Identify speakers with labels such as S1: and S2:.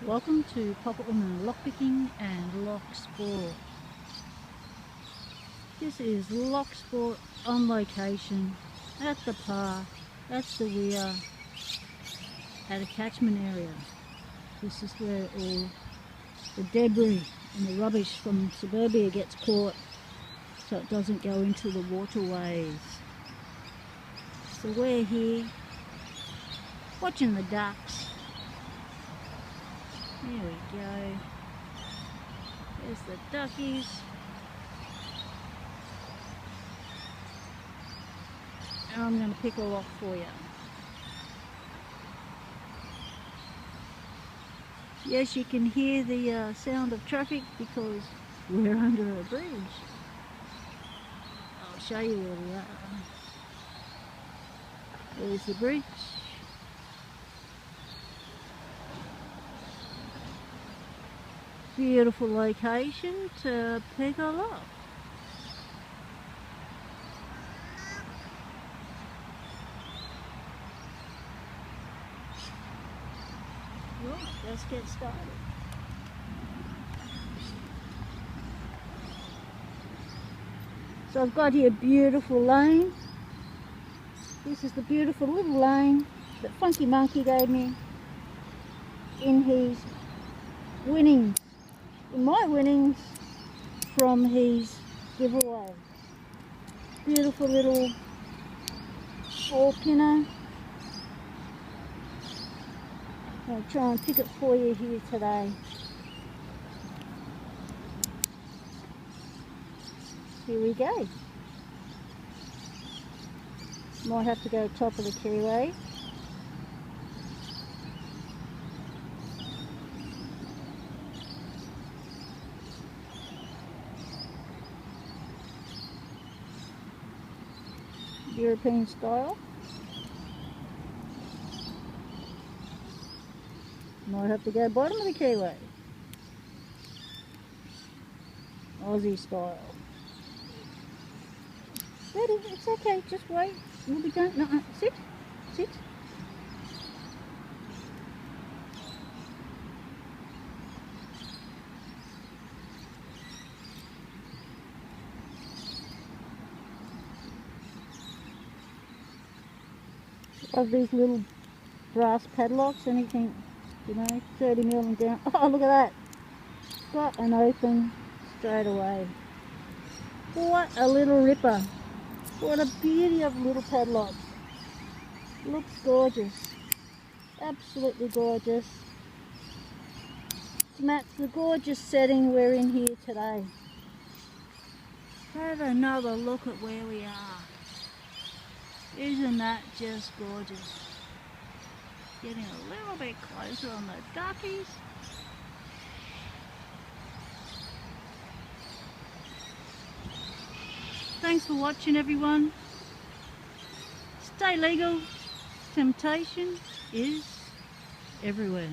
S1: Welcome to Populum Lockpicking and Lock Sport. This is Lock Sport on location at the park. That's the weir at a catchment area. This is where all the debris and the rubbish from suburbia gets caught so it doesn't go into the waterways. So we're here watching the ducks. There we go. There's the duckies. And I'm going to pick a lock for you. Yes, you can hear the sound of traffic because we're under a bridge. I'll show you where we are. There's the bridge. Beautiful location to pick a lock. Right, let's get started. So I've got here a beautiful lane. This is the beautiful little lane that Funky Monkey gave me in his winnings. In my winnings from his giveaway. Beautiful little 4-pinner. I'll try and pick it for you here today. Here we go. Might have to go top of the keyway. European style. Might have to go bottom of the keyway. Aussie style. Ready, it's okay, just wait. We'll be done. No, sit, sit. Of these little brass padlocks, anything, 30 mil and down. Oh, look at that. Got an open straight away. What a little ripper. What a beauty of little padlock. Looks gorgeous. Absolutely gorgeous. To match the gorgeous setting we're in here today. Have another look at where we are. Isn't that just gorgeous? Getting a little bit closer on the duckies. Thanks for watching, everyone. Stay legal. Temptation is everywhere.